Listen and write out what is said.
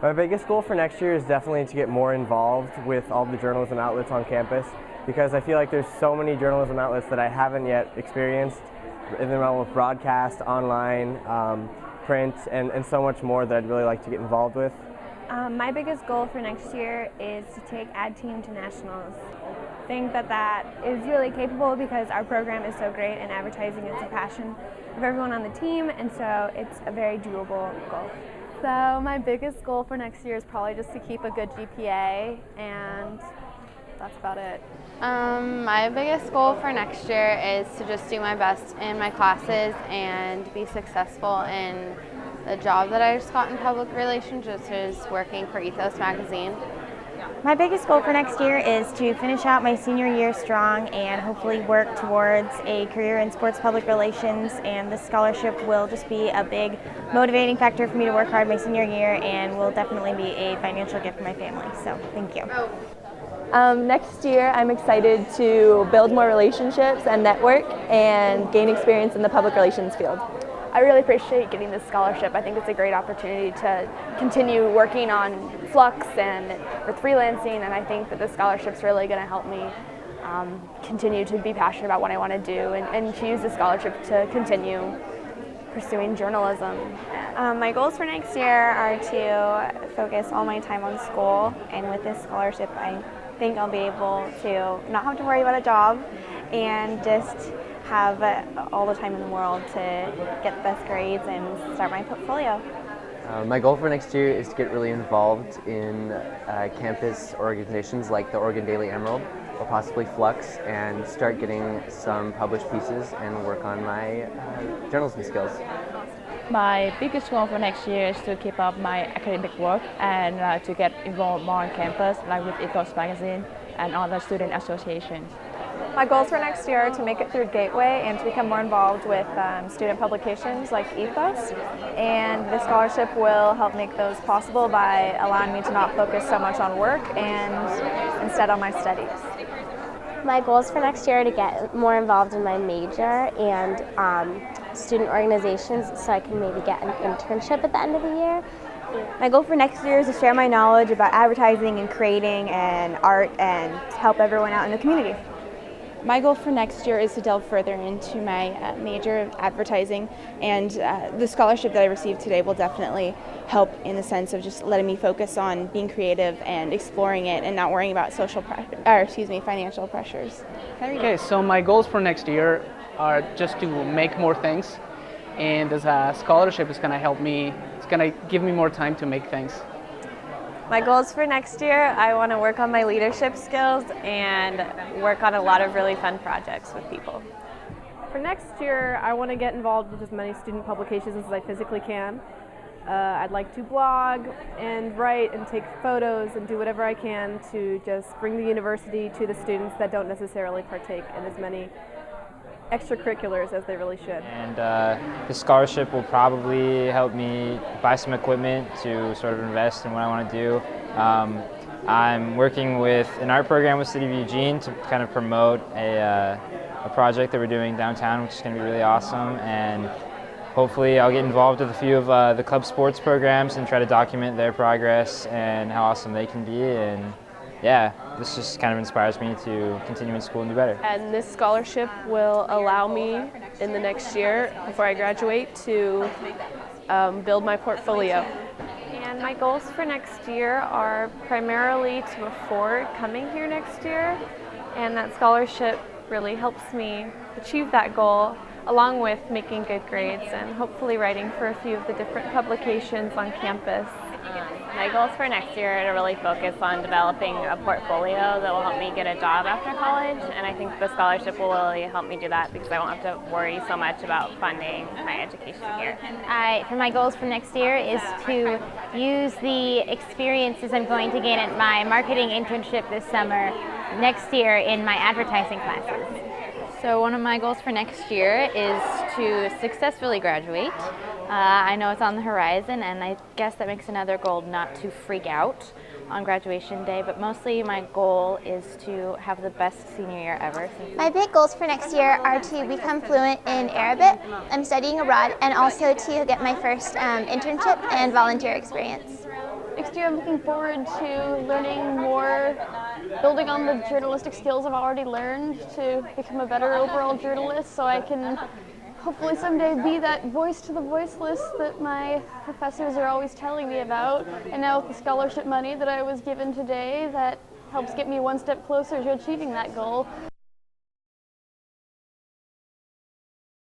My biggest goal for next year is definitely to get more involved with all the journalism outlets on campus, because I feel like there's so many journalism outlets that I haven't yet experienced in the realm of broadcast, online, print, and so much more that I'd really like to get involved with. My biggest goal for next year is to take Ad Team to nationals. I think that is really capable because our program is so great and advertising is a passion of everyone on the team, and so it's a very doable goal. So my biggest goal for next year is probably just to keep a good GPA, and that's about it. My biggest goal for next year is to just do my best in my classes and be successful in the job that I just got in public relations, which is working for Ethos magazine. My biggest goal for next year is to finish out my senior year strong and hopefully work towards a career in sports public relations, and this scholarship will just be a big motivating factor for me to work hard my senior year and will definitely be a financial gift for my family. So thank you. Next year I'm excited to build more relationships and network and gain experience in the public relations field. I really appreciate getting this scholarship. I think it's a great opportunity to continue working on Flux and for freelancing, and I think that this scholarship's really going to help me continue to be passionate about what I want to do and to use the scholarship to continue pursuing journalism. My goals for next year are to focus all my time on school, and with this scholarship I think I'll be able to not have to worry about a job and just have all the time in the world to get the best grades and start my portfolio. My goal for next year is to get really involved in campus organizations like the Oregon Daily Emerald or possibly Flux, and start getting some published pieces and work on my journalism skills. My biggest goal for next year is to keep up my academic work and to get involved more on campus, like with Ethos magazine and other student associations. My goals for next year are to make it through Gateway and to become more involved with student publications like Ethos, and the scholarship will help make those possible by allowing me to not focus so much on work and instead on my studies. My goals for next year are to get more involved in my major and student organizations so I can maybe get an internship at the end of the year. My goal for next year is to share my knowledge about advertising and creating and art and help everyone out in the community. My goal for next year is to delve further into my major of advertising, and the scholarship that I received today will definitely help in the sense of just letting me focus on being creative and exploring it and not worrying about financial pressures. Okay, so my goals for next year are just to make more things, and this scholarship is going to help me, it's going to give me more time to make things. My goals for next year, I want to work on my leadership skills and work on a lot of really fun projects with people. For next year, I want to get involved with as many student publications as I physically can. I'd like to blog and write and take photos and do whatever I can to just bring the university to the students that don't necessarily partake in as many extracurriculars as they really should. And the scholarship will probably help me buy some equipment to sort of invest in what I want to do. I'm working with an art program with City of Eugene to kind of promote a project that we're doing downtown, which is going to be really awesome. And hopefully I'll get involved with a few of the club sports programs and try to document their progress and how awesome they can be. And yeah, this just kind of inspires me to continue in school and do better. And this scholarship will allow me in the next year, before I graduate, to build my portfolio. And my goals for next year are primarily to afford coming here next year, and that scholarship really helps me achieve that goal, along with making good grades and hopefully writing for a few of the different publications on campus. My goals for next year are to really focus on developing a portfolio that will help me get a job after college, and I think the scholarship will really help me do that because I won't have to worry so much about funding my education here. For my goals for next year is to use the experiences I'm going to gain at my marketing internship this summer next year in my advertising classes. So one of my goals for next year is to successfully graduate. I know it's on the horizon, and I guess that makes another goal not to freak out on graduation day, but mostly my goal is to have the best senior year ever. My big goals for next year are to become fluent in Arabic. I'm studying abroad, and also to get my first internship and volunteer experience. next year I'm looking forward to learning more, building on the journalistic skills I've already learned to become a better overall journalist so I can hopefully someday be that voice to the voiceless that my professors are always telling me about. And now with the scholarship money that I was given today, that helps get me one step closer to achieving that goal.